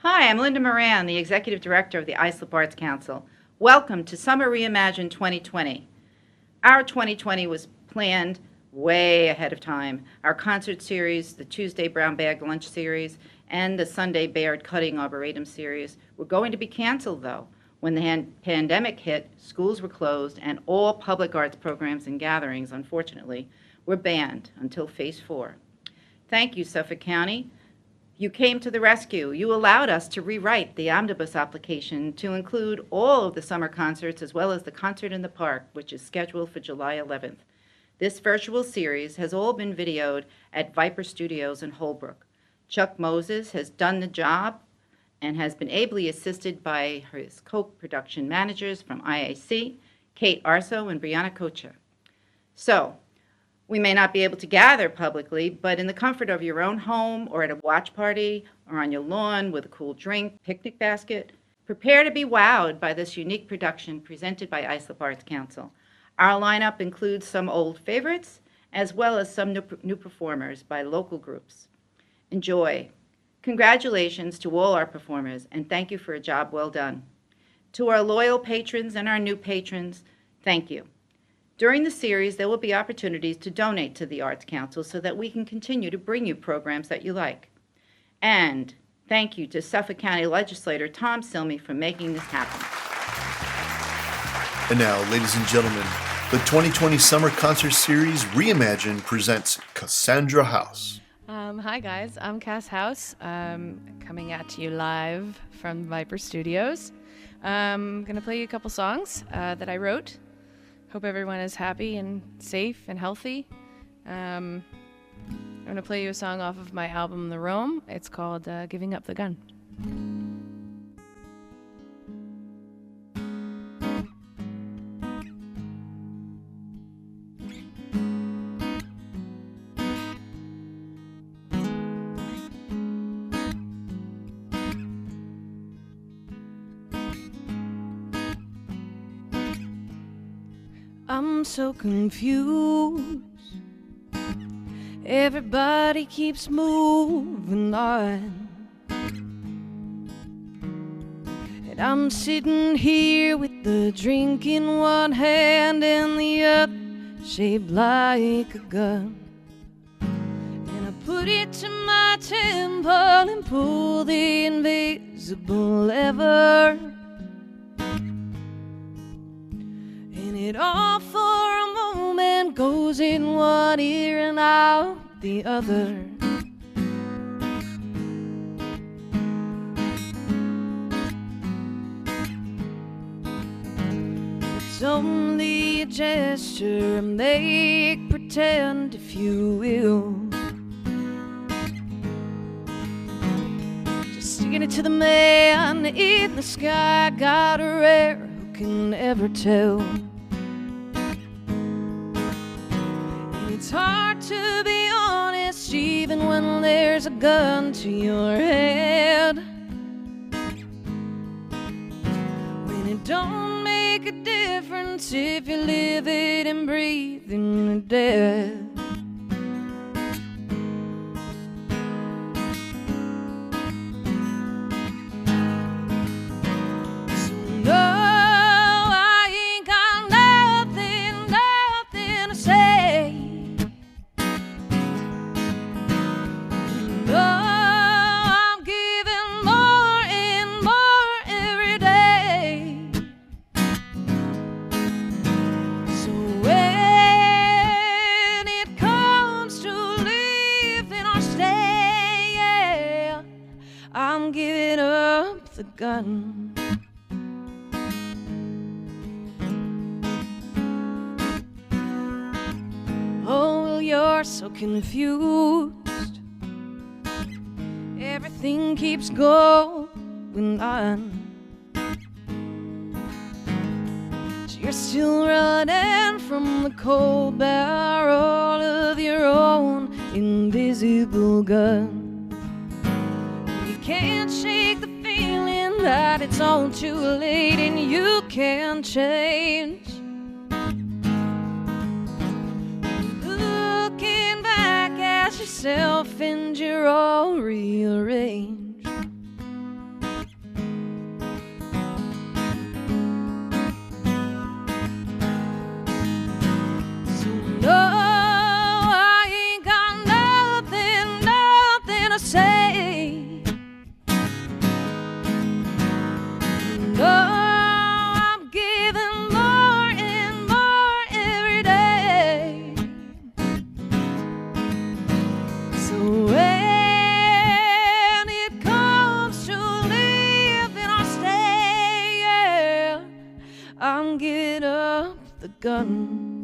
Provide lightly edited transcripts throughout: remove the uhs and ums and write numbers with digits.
Hi, I'm Linda Moran, the Executive Director of the Islip Arts Council. Welcome to Summer Reimagined 2020. Our 2020 was planned way ahead of time. Our concert series, the Tuesday Brown Bag Lunch series, and the Sunday Baird Cutting Arboretum series were going to be canceled, though. When the pandemic hit, schools were closed, and all public arts programs and gatherings, unfortunately, were banned until Phase 4. Thank you, Suffolk County. You came to the rescue. You allowed us to rewrite the omnibus application to include all of the summer concerts as well as the concert in the park, which is scheduled for July 11th. This virtual series has all been videoed at Viper Studios in Holbrook. Chuck Moses has done the job and has been ably assisted by his co-production managers from IAC, Kate Arso and Brianna Kocha. So, we may not be able to gather publicly, but in the comfort of your own home or at a watch party or on your lawn with a cool drink, picnic basket, prepare to be wowed by this unique production presented by Islip Arts Council. Our lineup includes some old favorites as well as some new performers by local groups. Enjoy. Congratulations to all our performers, and thank you for a job well done. To our loyal patrons and our new patrons, thank you. During the series, there will be opportunities to donate to the Arts Council so that we can continue to bring you programs that you like. And thank you to Suffolk County Legislator Tom Silmy for making this happen. And now, ladies and gentlemen, the 2020 Summer Concert Series Reimagined presents Cassandra House. Hi guys, I'm Cass House, coming at you live from Viper Studios. I'm going to play you a couple songs that I wrote. Hope everyone is happy and safe and healthy. I'm going to play you a song off of my album, The Roam. It's called Giving Up the Gun. I'm so confused. Everybody keeps moving on, and I'm sitting here with the drink in one hand and the other shaped like a gun. And I put it to my temple and pull the invisible lever. It all for a moment goes in one ear and out the other. It's only a gesture, make pretend if you will. Just sticking it to the man in the sky, got a rare who can ever tell. It's hard to be honest even when there's a gun to your head. When it don't make a difference if you live it and breathe in the dead. So no, I'm giving up the gun. Oh, well, you're so confused. Everything keeps going on. You're still running from the cold barrel of your own invisible gun. Can't shake the feeling that it's all too late and you can't change. Looking back, yourself and you're all rearranged. the gun.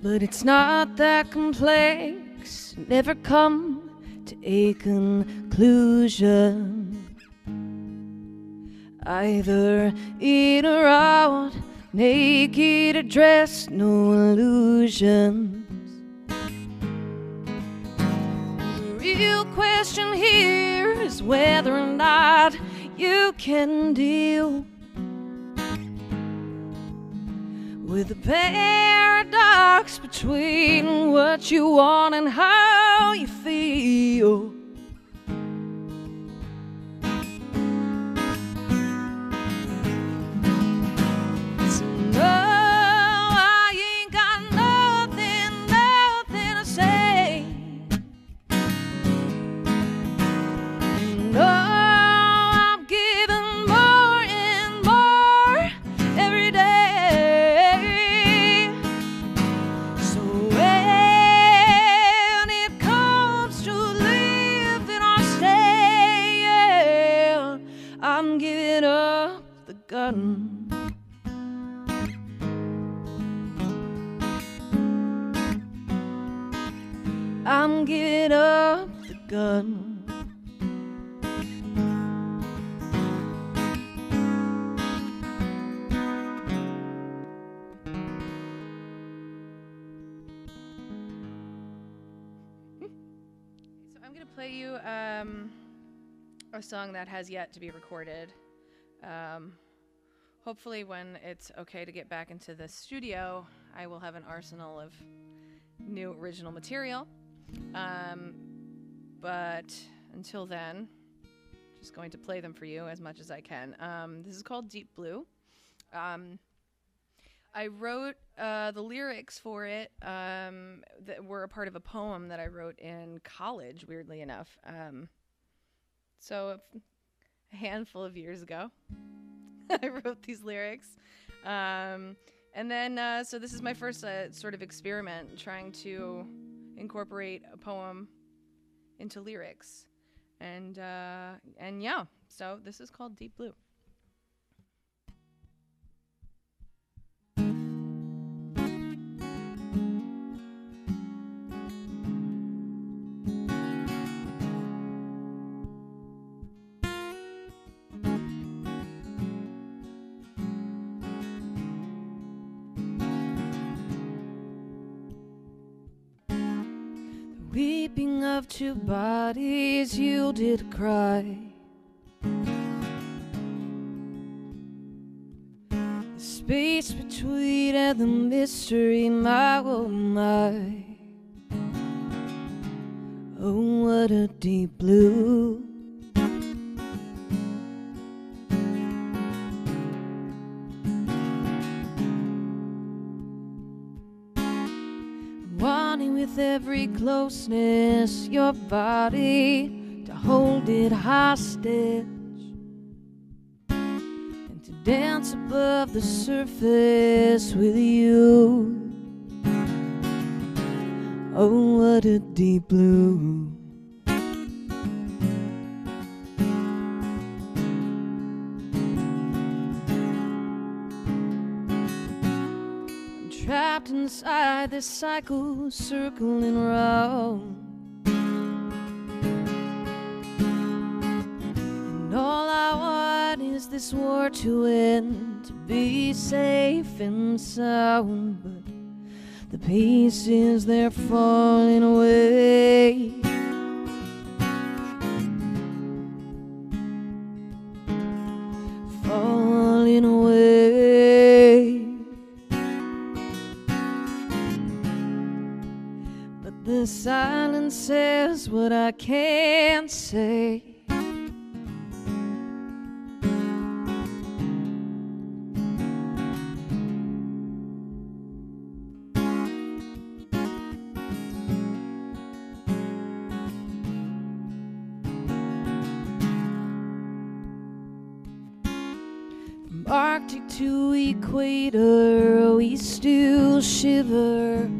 But it's not that complex, never come to a conclusion. Either in or out, naked or dressed, no illusions. The real question here is whether or not you can deal with the paradox between what you want and how you feel. So no, I ain't got nothing to say. No, I'm giving more and more every day. I'm giving up the gun. I'm giving up the gun. So I'm gonna play you a song that has yet to be recorded. Hopefully when it's okay to get back into the studio, I will have an arsenal of new original material. But until then, just going to play them for you as much as I can. This is called Deep Blue. I wrote the lyrics for it that were a part of a poem that I wrote in college, weirdly enough. So a handful of years ago, I wrote these lyrics. And then, so this is my first sort of experiment, trying to incorporate a poem into lyrics. And yeah, so this is called Deep Blue. Weeping of two bodies yielded a cry. The space between and the mystery, my oh my. Oh, what a deep blue. Wanting with every closeness your body to hold it hostage and to dance above the surface with you. Oh, what a deep blue. Trapped inside this cycle, circling round. And all I want is this war to end, to be safe and sound. But the pieces, they're falling away. Falling away. The silence says what I can't say. From Arctic to equator, we still shiver.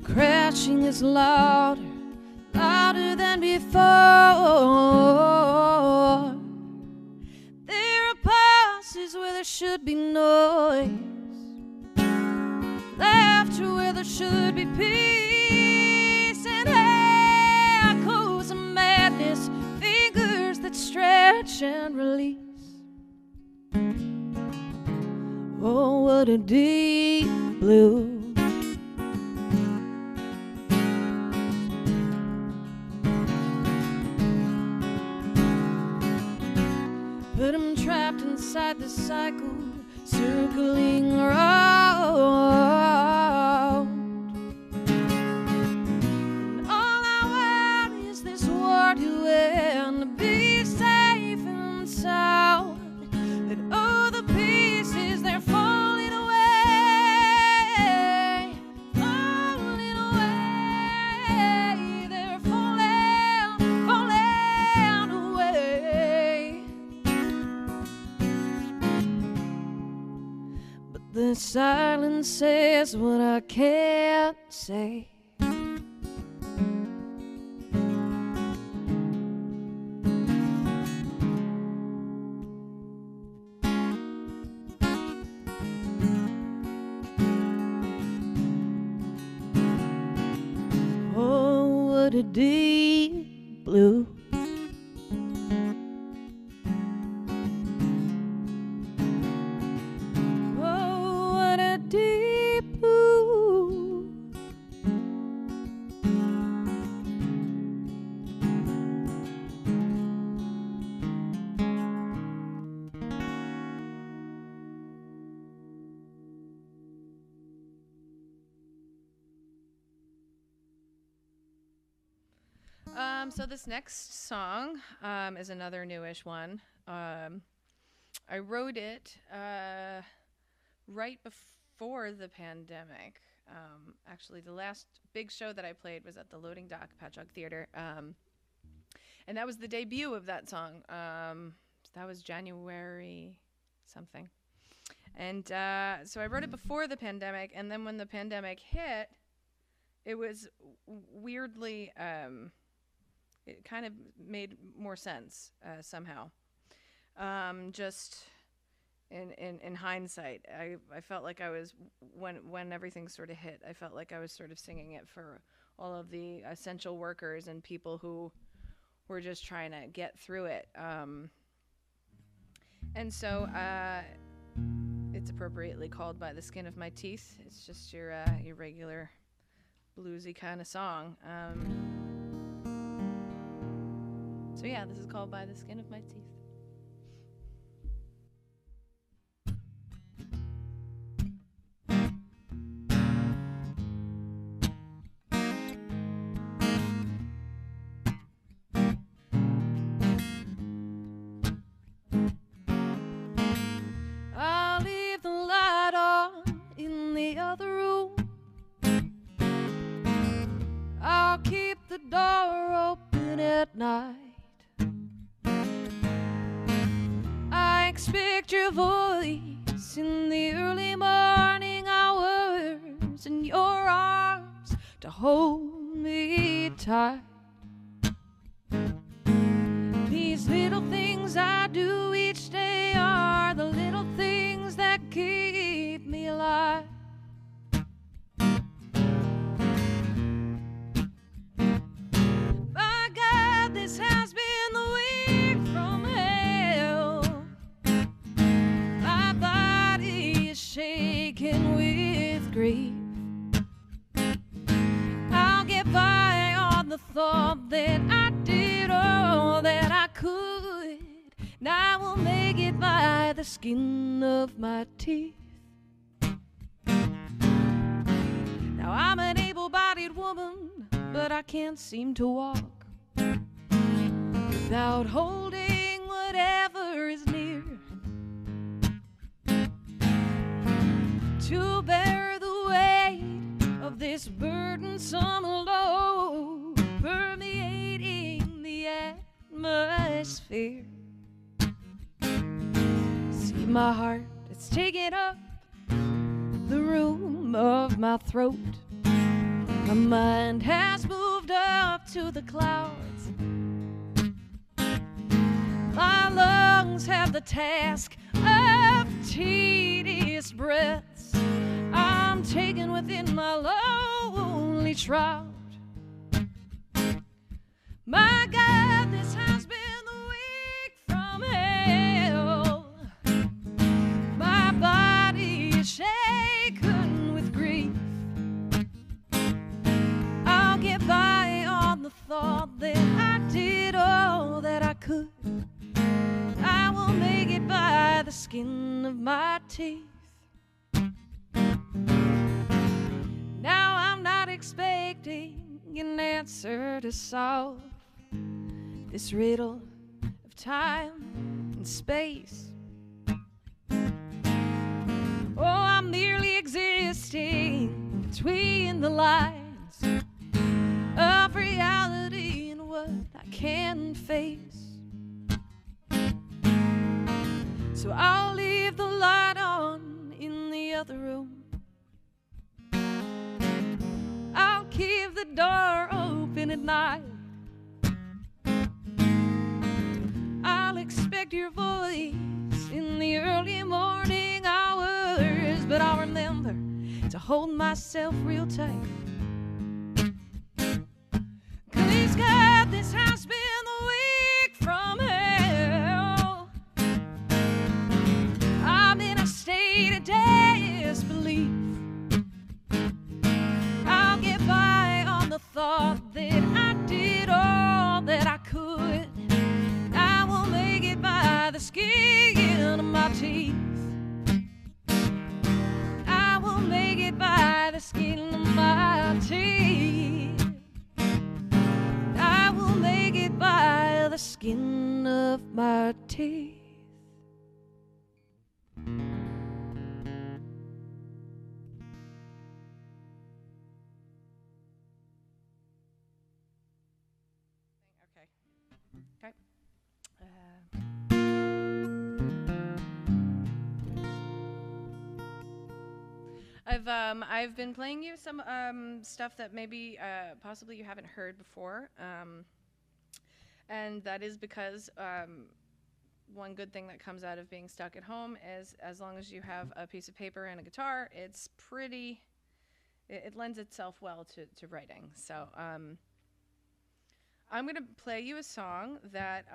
Crashing is louder, louder than before. There are pauses where there should be noise, laughter where there should be peace, and echoes of madness, fingers that stretch and release. Oh, what a deep blue. But I'm trapped inside the cycle, circling around. And all I want is this war to end, to be safe and sound. But oh, the pieces, they're falling away, falling away. They're falling, falling away. The silence says what I can't say. Oh, what a deep blue. So this next song is another newish one. I wrote it right before the pandemic. Actually, the last big show that I played was at the Loading Dock Patchogue Theater. And that was the debut of that song. That was January something. And so I wrote it before the pandemic, and then when the pandemic hit, it was weirdly... it kind of made more sense somehow. Just in hindsight, I felt like I was, when everything sort of hit, I felt like I was sort of singing it for all of the essential workers and people who were just trying to get through it. And so it's appropriately called By the Skin of My Teeth. It's just your regular bluesy kind of song. So yeah, this is called By the Skin of My Teeth. I'll leave the light on in the other room. I'll keep the door open at night. I expect your voice in the early morning hours and your arms to hold me tight. These little things I do each day are the little things that keep me alive. My God, this has been the week from hell. My body is shaking with grief. I'll get by on the thought that I did all that I could. And I will make it by the skin of my teeth. Now I'm an able-bodied woman, but I can't seem to walk without holding whatever is near to bear the weight of this burdensome load permeating the atmosphere. See my heart, it's taking up the room of my throat. My mind has moved up to the clouds. My lungs have the task of tedious breaths I'm taken within my lonely shroud. My God, this has been the week from hell. My body is shaken with grief. I'll get by on the thought that I did all that I could. I will make it by the skin of my teeth. Now I'm not expecting an answer to solve this riddle of time and space. Oh, I'm merely existing between the lines of reality and what I can face. So I'll leave the light on in the other room. I'll keep the door open at night. I'll expect your voice in the early morning hours, but I'll remember to hold myself real tight. 'Cause God, this has been the week from hell. I'm in a state of disbelief. I'll get by on the thought that I did all that I could. I will make it by the skin of my teeth. I will make it by the skin of my teeth. I will make it by the skin of my teeth. Okay. I've been playing you some stuff that maybe possibly you haven't heard before, and that is because one good thing that comes out of being stuck at home is as long as you have a piece of paper and a guitar, it's pretty. It lends itself well to writing. So I'm gonna play you a song that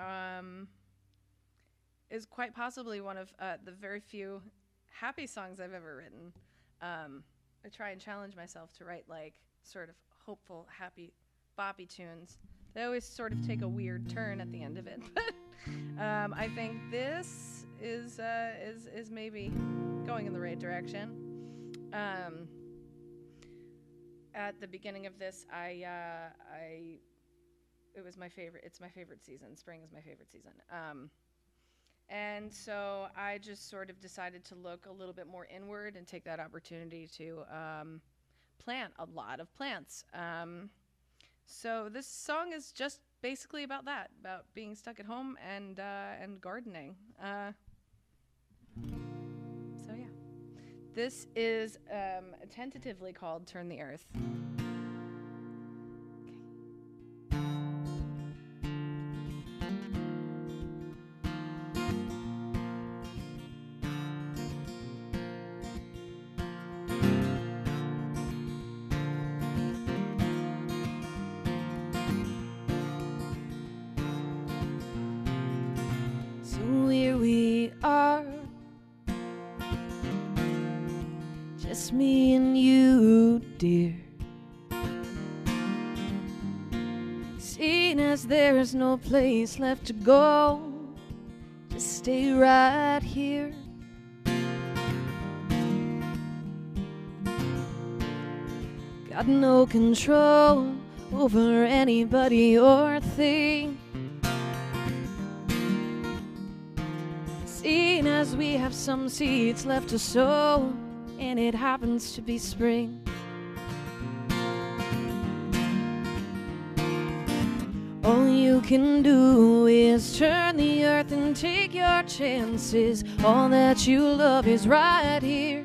is quite possibly one of the very few happy songs I've ever written. I try and challenge myself to write like sort of hopeful, happy, boppy tunes. They always sort of take a weird turn at the end of it, but I think this is maybe going in the right direction. At the beginning of this, it was my favorite. It's my favorite season. Spring is my favorite season. And so I just sort of decided to look a little bit more inward and take that opportunity to plant a lot of plants. So this song is just basically about that, about being stuck at home and gardening. So yeah, this is tentatively called "Turn the Earth." Here we are, just me and you, dear. Seeing as there is no place left to go, just stay right here. got no control over anybody or thing. Seeing as we have some seeds left to sow, and it happens to be spring. All you can do is turn the earth and take your chances. All that you love is right here.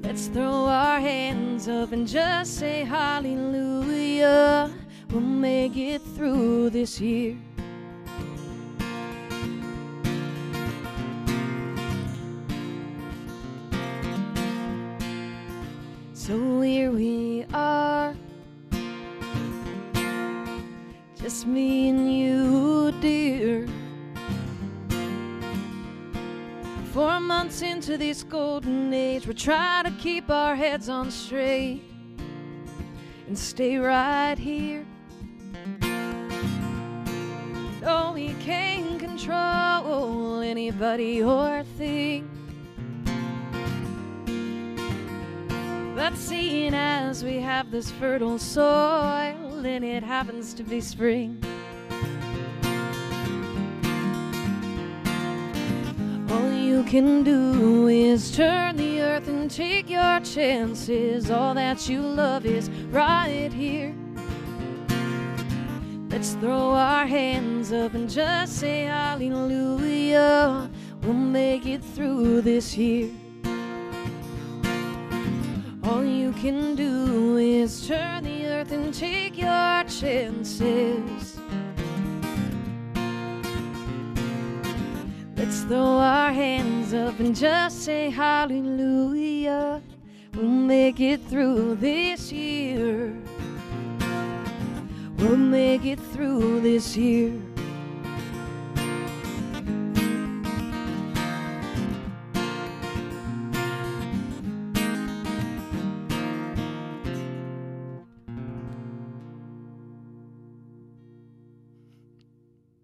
Let's throw our hands up and just say hallelujah. We'll make it through this year. So here we are, just me and you, dear. 4 months into this golden age, we're trying to keep our heads on straight and stay right here. No, we can't control anybody or thing, but seeing as we have this fertile soil and it happens to be spring, all you can do is turn the earth and take your chances. All that you love is right here. Let's throw our hands up and just say hallelujah. We'll make it through this year. All you can do is turn the earth and take your chances. Let's throw our hands up and just say hallelujah. We'll make it through this year. We'll make it through this year.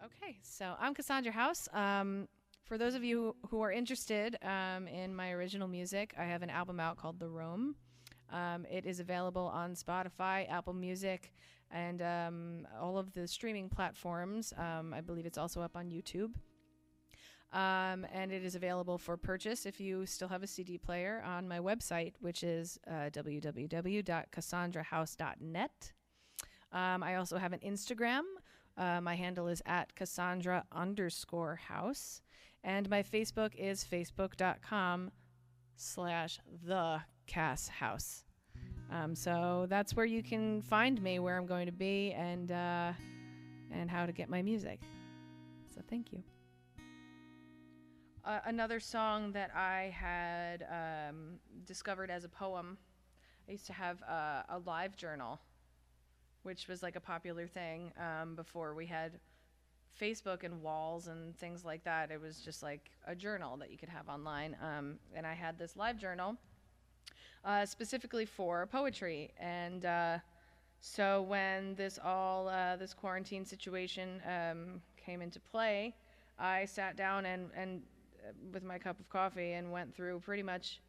Okay, so I'm Cassandra House. For those of you who are interested in my original music, I have an album out called The Roam. It is available on Spotify, Apple Music, and all of the streaming platforms. I believe it's also up on YouTube. And it is available for purchase if you still have a CD player on my website, which is www.cassandrahouse.net. I also have an Instagram. My handle is at Cassandra_house. And my Facebook is facebook.com/thecasshouse. So that's where you can find me, where I'm going to be, and how to get my music. So thank you. Another song that I had discovered as a poem, I used to have a live journal, which was like a popular thing before we had Facebook and walls and things like that. It was just like a journal that you could have online. And I had this live journal specifically for poetry. And so when this quarantine situation came into play, I sat down and with my cup of coffee and went through pretty much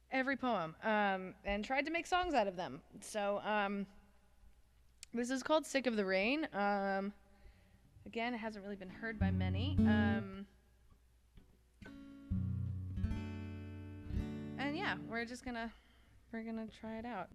every poem and tried to make songs out of them. So this is called Sick of the Rain. Again, it hasn't really been heard by many. And yeah, we're gonna try it out.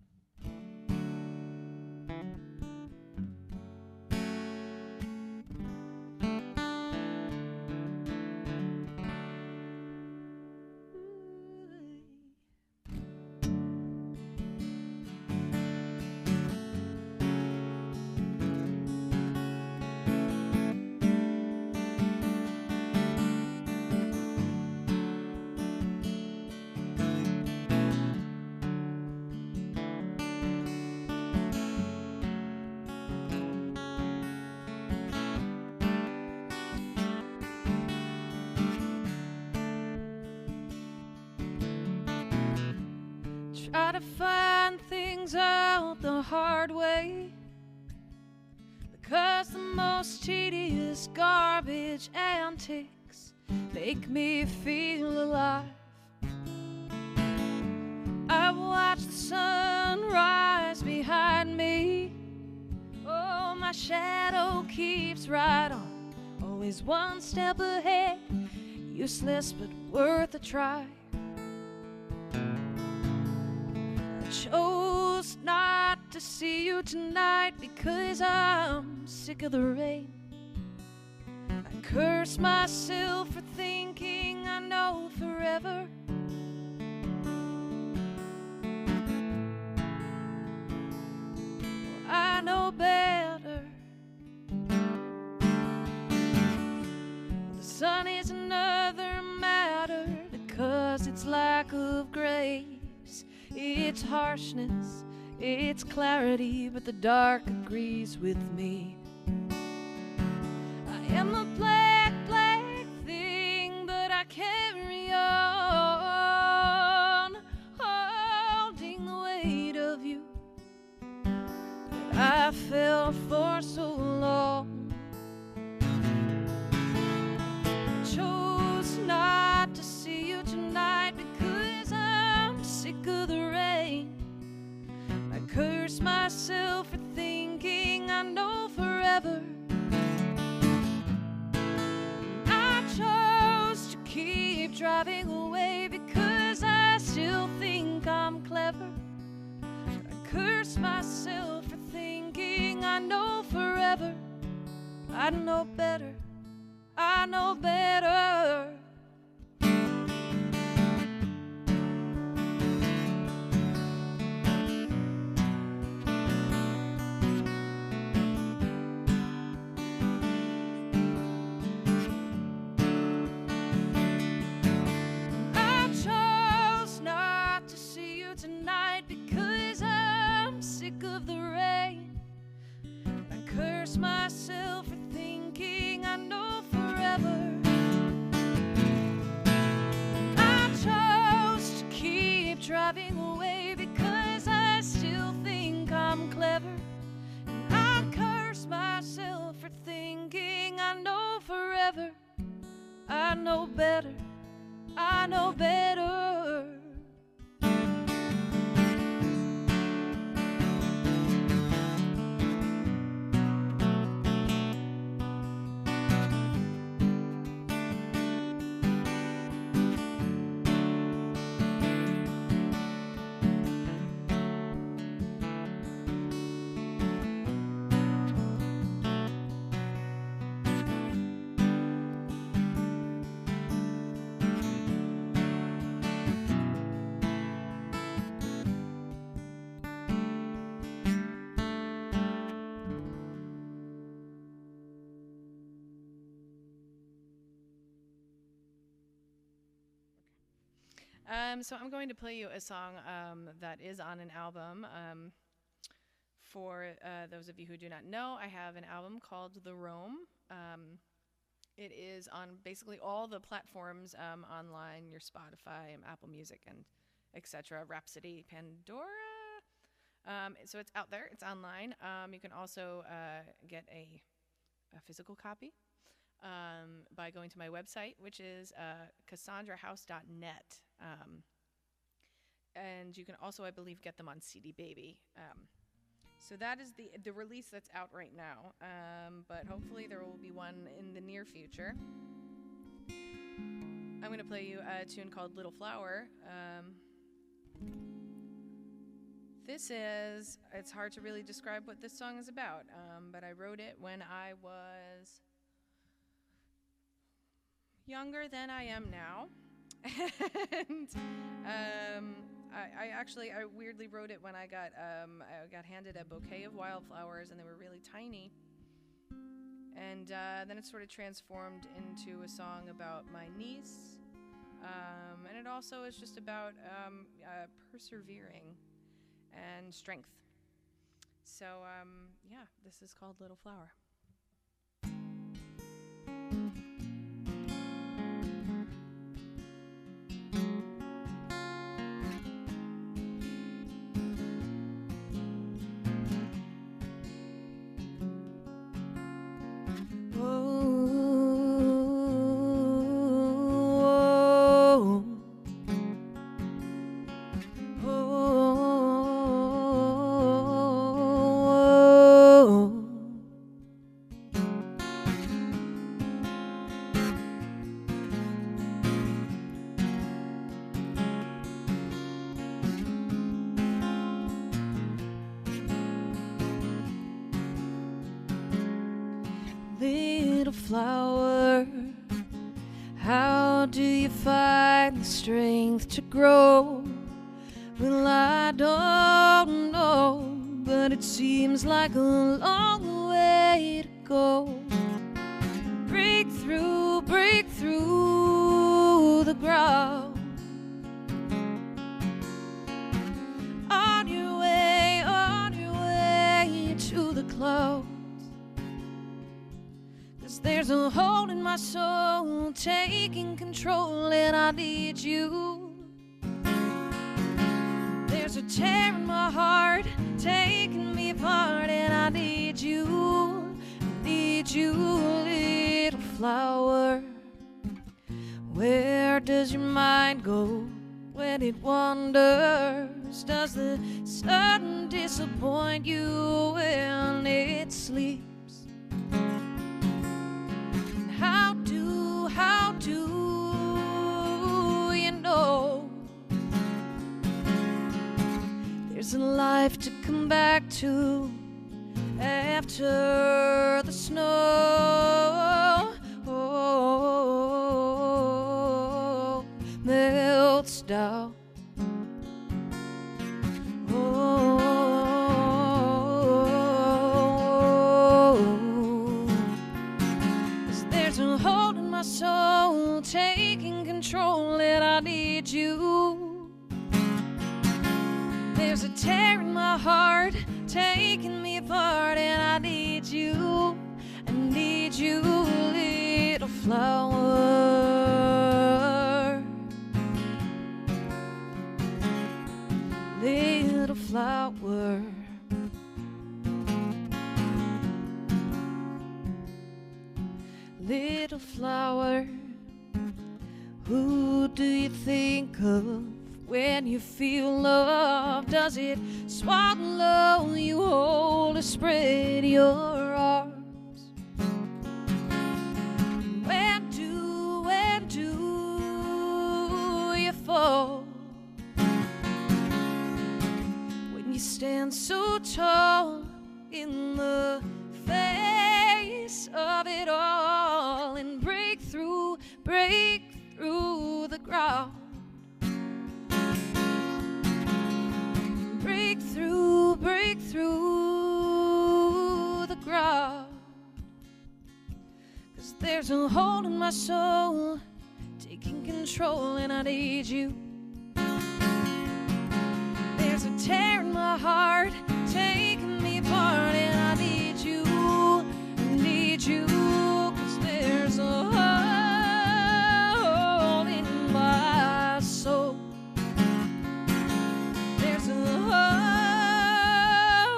Try to find things out the hard way, because the most tedious garbage antics make me feel alive. I watch the sun rise behind me. Oh, my shadow keeps right on, always one step ahead. Useless but worth a try. I chose not to see you tonight because I'm sick of the rain. I curse myself for thinking I know forever. Well, I know better. The sun is another matter because its lack of grace, its harshness, its clarity, but the dark agrees with me. I am a black, black thing, but I carry on, holding the weight of you that I felt for so long. I chose not to see you tonight because I'm sick of the rain. I curse myself for thinking I know forever. I chose to keep driving away because I still think I'm clever. I curse myself for thinking I know forever. I know better. I know better. I chose not to see you tonight because I'm sick of the rain. I curse myself for thinking I know forever. I chose to keep driving away because I still think I'm clever. And I curse myself for thinking I know forever. I know better. I know better. So I'm going to play you a song that is on an album. For those of you who do not know, I have an album called The Roam. It is on basically all the platforms online, your Spotify, Apple Music, and etc., Rhapsody, Pandora. So it's out there. It's online. You can also get a physical copy by going to my website, which is cassandrahouse.net. And you can also, I believe, get them on CD Baby. So that is the release that's out right now. But hopefully there will be one in the near future. I'm going to play you a tune called Little Flower. It's hard to really describe what this song is about, but I wrote it when I was younger than I am now. And I weirdly wrote it when I got handed a bouquet of wildflowers, and they were really tiny. And then it sort of transformed into a song about my niece. And it also is just about persevering and strength. So, this is called Little Flower. Oh, little flower, how do you find the strength to grow? Well, I don't know, but it seems like a long way to go. Break through the ground. On your way to the clouds. 'Cause there's a hole in my soul taking control, and I need you. There's a tear in my heart taking me apart, and I need you. I need you, little flower. Where does your mind go when it wanders? Does the sun disappoint you when it sleeps? And how do you know there's a life to come back to after the snow melts down? There's a hole in my soul taking control, and I need you. There's a tear in my heart taking me apart, and I need you. I need you, little flower. Little flower. Little flower, who do you think of when you feel love? Does it swallow you whole or spread your arms? When do you fall? When you stand so tall in the face of it all, and break through the ground. Break through the ground. 'Cause there's a hole in my soul taking control, and I need you. There's a tear in my heart taking me apart, and I need you. I need you. 'Cause there's a hole in my soul. There's a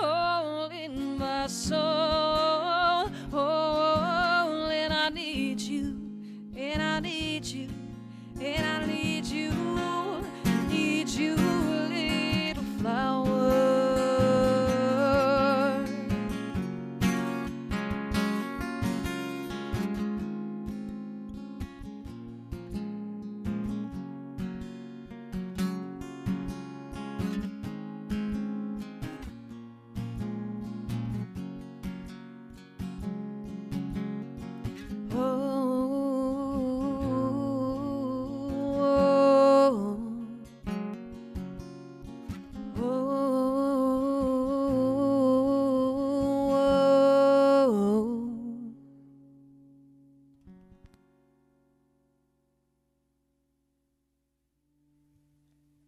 hole in my soul, and I need you, and I need you, and I need you, I need you, little flower.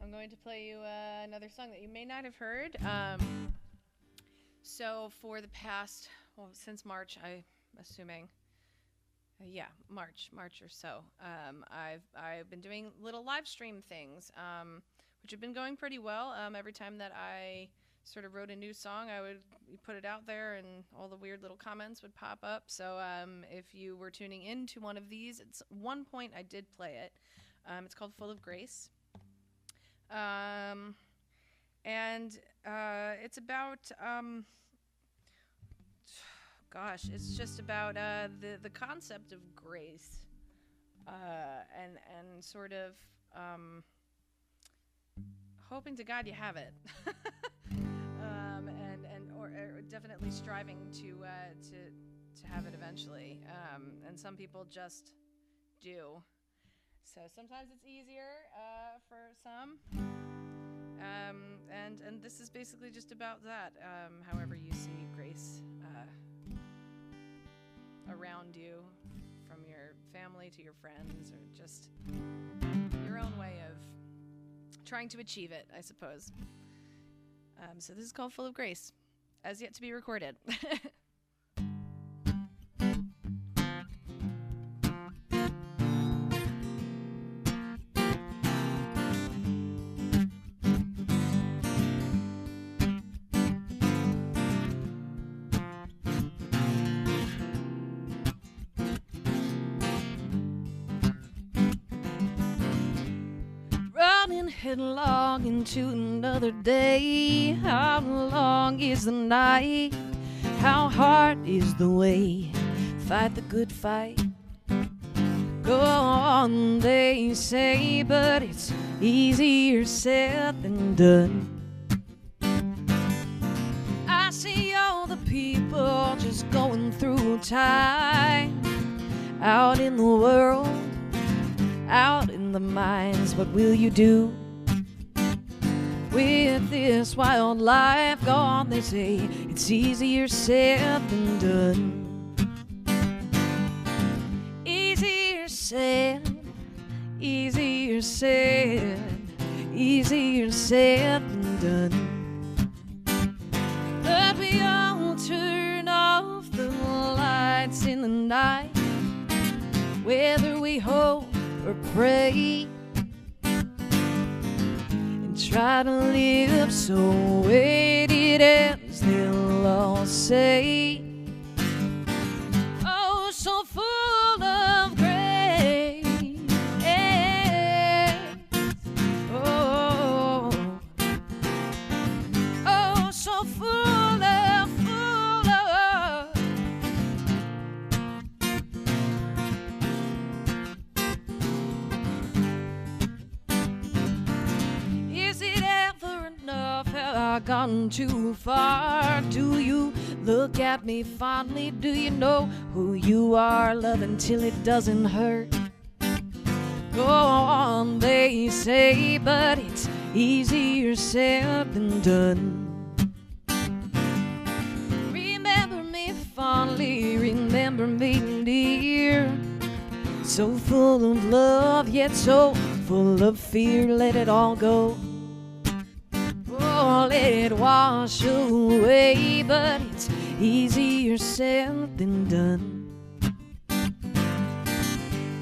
I'm going to play you another song that you may not have heard. So for the past, well, since March, I'm assuming, March or so, I've been doing little live stream things, which have been going pretty well. Every time that I sort of wrote a new song, I would put it out there, and all the weird little comments would pop up. So if you were tuning into one of these, at one point I did play it. It's called Full of Grace. And it's about, it's just about the concept of grace, and sort of hoping to God you have it, or definitely striving to have it eventually. eventually. And some people just do. So sometimes it's easier for some. And this is basically just about that. However you see grace around you, from your family to your friends, or just your own way of trying to achieve it, I suppose. So this is called Full of Grace, as yet to be recorded. Running headlong into another day. How long is the night? How hard is the way? Fight the good fight. Go on, they say, but it's easier said than done. I see all the people just going through time out in the world, out in the mines. What will you do with this wild life gone? They say it's easier said than done. Easier said, easier said, easier said than done. But we all turn off the lights in the night, whether we hope or pray, and try to live so when it ends they'll all say, oh, so full of grace. Oh, oh, so full of. Have I gone too far? Do you look at me fondly? Do you know who you are? Love until it doesn't hurt. Go on, they say, but it's easier said than done. Remember me fondly, remember me dear. So full of love, yet so full of fear. Let it all go. Oh, let it wash away, but it's easier said than done.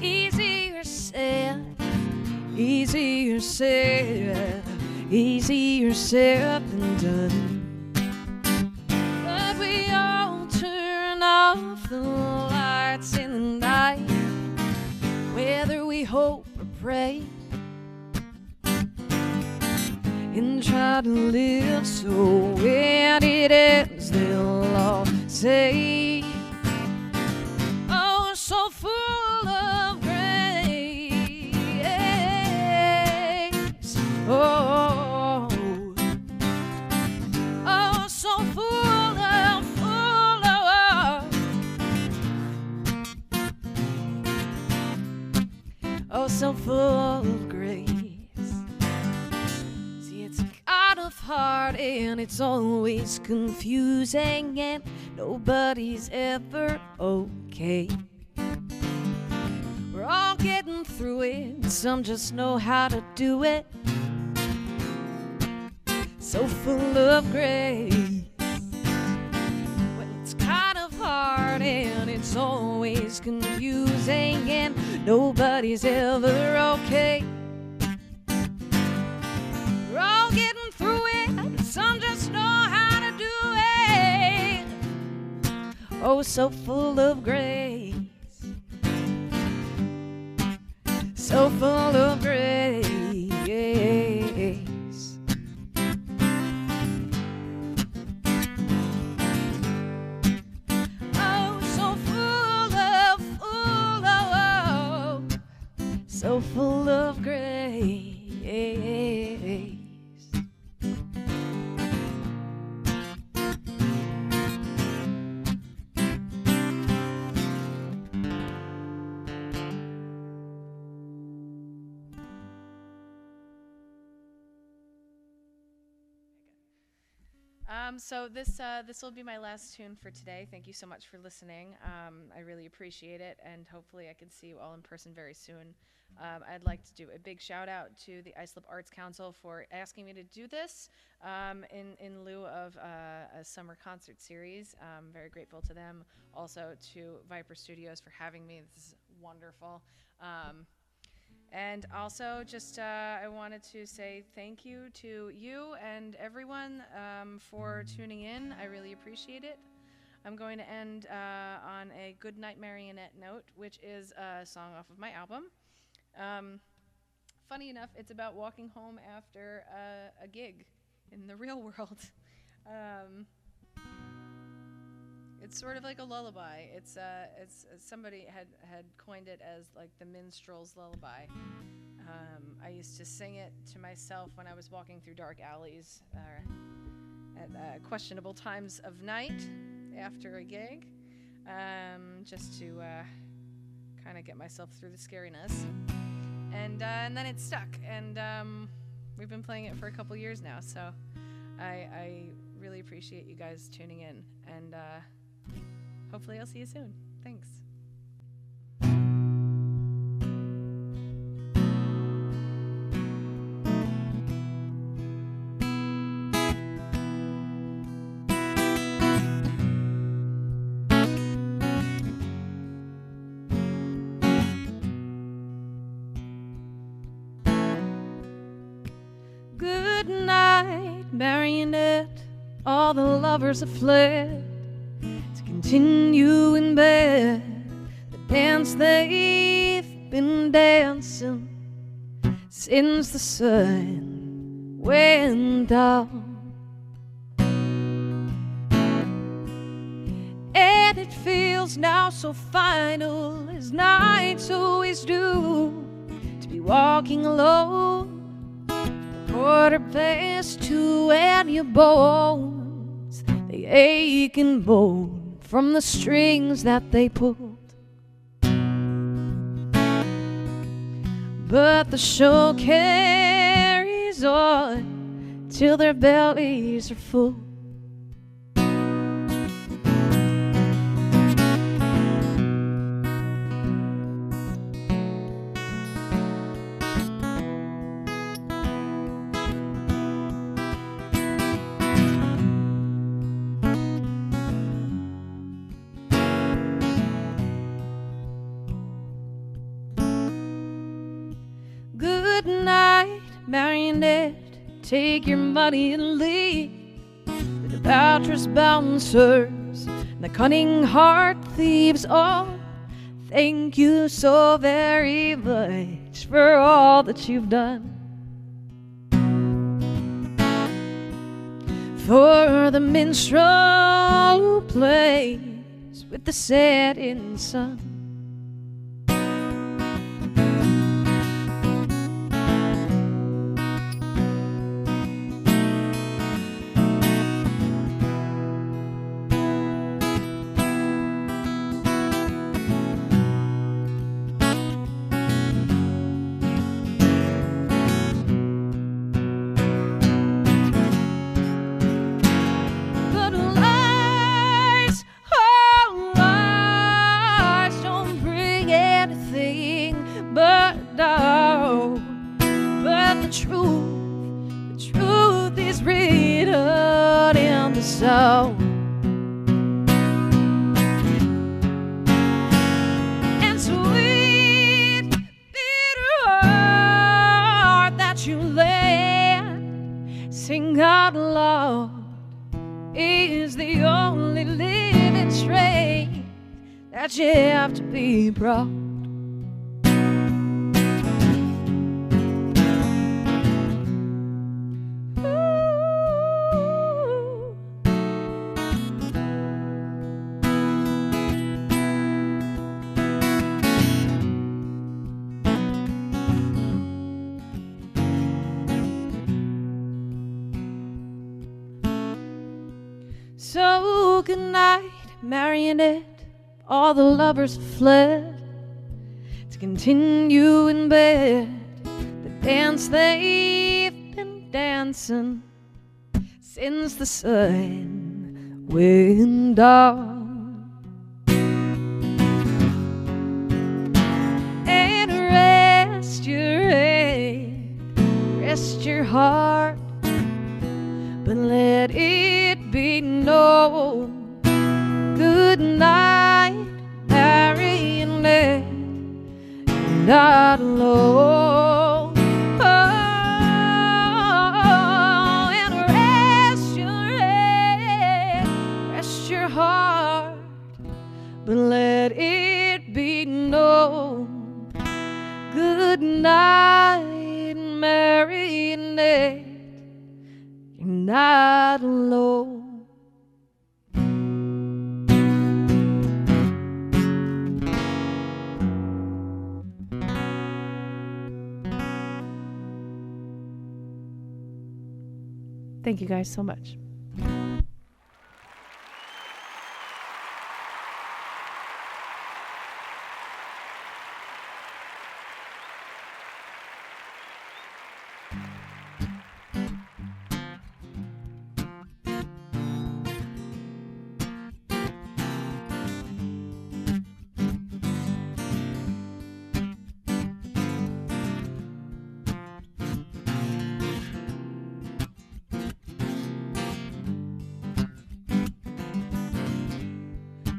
Easier said, easier said, easier said than done. But we all turn off the lights in the night, whether we hope or pray, and try to live so when it ends they'll all say, oh, so full of grace. Oh, oh, so full of, oh, so full of grace. Of heart, and it's always confusing, and nobody's ever okay. We're all getting through it, some just know how to do it. So full of grace. Well, it's kind of hard, and it's always confusing, and nobody's ever okay. We're all getting through it, some just know how to do it. Oh, so full of grace, so full of grace. Oh, so full of, so full of grace. So this will be my last tune for today. Thank you so much for listening. I really appreciate it, and hopefully I can see you all in person very soon. I'd like to do a big shout out to the Islip Arts Council for asking me to do this in lieu of a summer concert series. I'm very grateful to them. Also to Viper Studios for having me. This is wonderful. And also, just I wanted to say thank you to you and everyone for tuning in. I really appreciate it. I'm going to end on a Good Night Marionette note, which is a song off of my album. Funny enough, it's about walking home after a gig in the real world. It's sort of like a lullaby. It's somebody had coined it as like the minstrel's lullaby. I used to sing it to myself when I was walking through dark alleys at questionable times of night after a gig, just to kind of get myself through the scariness. And then it stuck, and we've been playing it for a couple years now. So I really appreciate you guys tuning in, and hopefully I'll see you soon. Thanks. Good night, Marionette. All the lovers have fled to continue in bed the dance they've been dancing since the sun went down. And it feels now so final, as nights always do, to be walking alone, 2:15, and your bones, they ache and moan from the strings that they pulled. But the show carries on till their bellies are full. Good night, Marionette. Take your money and leave with the boutrous bouncers and the cunning heart thieves. Oh, thank you so very much for all that you've done. For the minstrel who plays with the setting sun. The truth is written in the soul. And sweet, bitter heart that you lend, sing out loud, is the only living strength that you have to be proud. So good night, Marionette. All the lovers fled to continue in bed the dance they've been dancing Since the sun went down and rest your head, rest your heart, but let it be known. Good night, Marionette, you're not alone. Oh, and rest your head, rest your heart, but let it be known. Good night, Marionette, you're not alone. Thank you guys so much.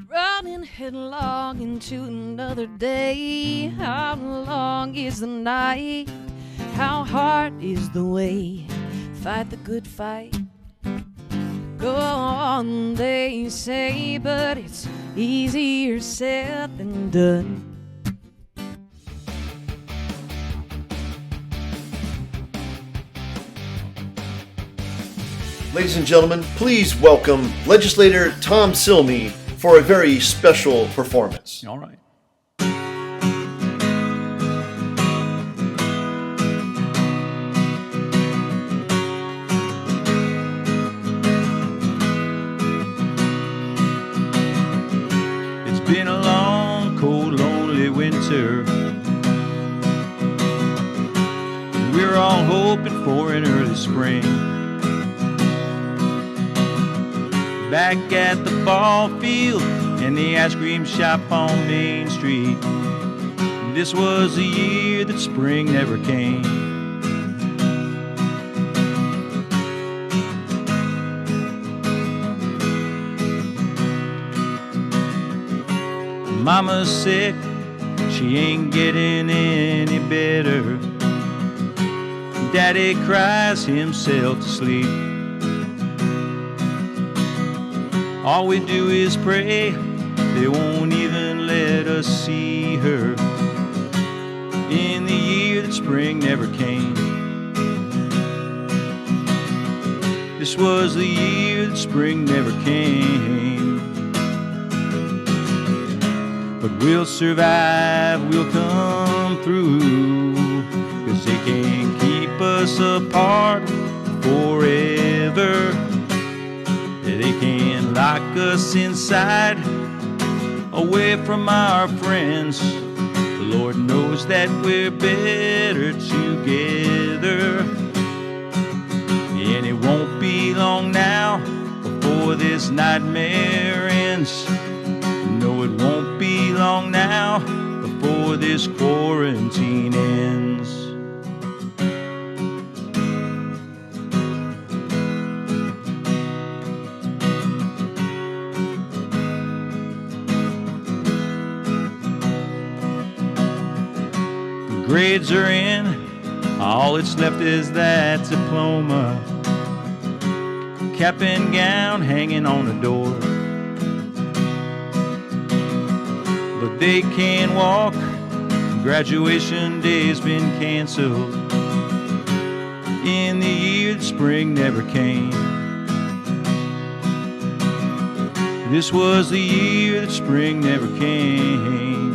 Running headlong into another day. How long is the night? How hard is the way? Fight the good fight. Go on, they say, but it's easier said than done. Ladies and gentlemen, please welcome legislator Tom Silmy for a very special performance. All right. It's been a long, cold, lonely winter. We're all hoping for an early spring. Back at the ball field and the ice cream shop on Main Street, this was the year that spring never came. Mama's sick, she ain't getting any better. Daddy cries himself to sleep. All we do is pray, they won't even let us see her. In the year that spring never came. This was the year that spring never came. But we'll survive, we'll come through, 'cause they can't keep us apart forever. They can't lock us inside, away from our friends. The Lord knows that we're better together. And it won't be long now before this nightmare ends. No, it won't be long now before this quarantine ends. Grades are in, all that's left is that diploma. Cap and gown hanging on the door. But they can't walk, graduation day's been canceled. In the year that spring never came. This was the year that spring never came.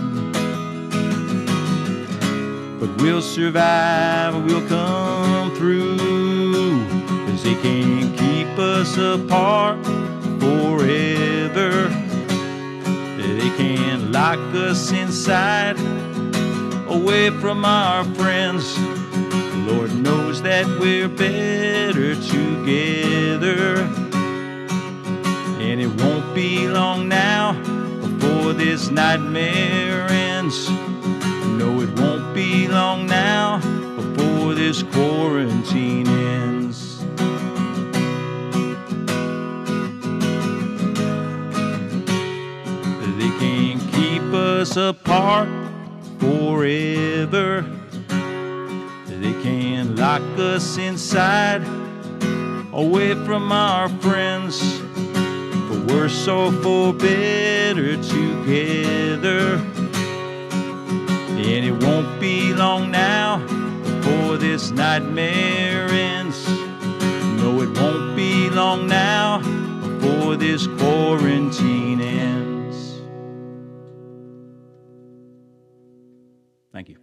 But we'll survive, we'll come through, 'cause they can't keep us apart forever. They can't lock us inside, away from our friends. The Lord knows that we're better together. And it won't be long now before this nightmare ends. No, it won't be long now before this quarantine ends. They can't keep us apart forever. They can't lock us inside, away from our friends. For worse or for better together. And it won't be long now before this nightmare ends. No, it won't be long now before this quarantine ends. Thank you.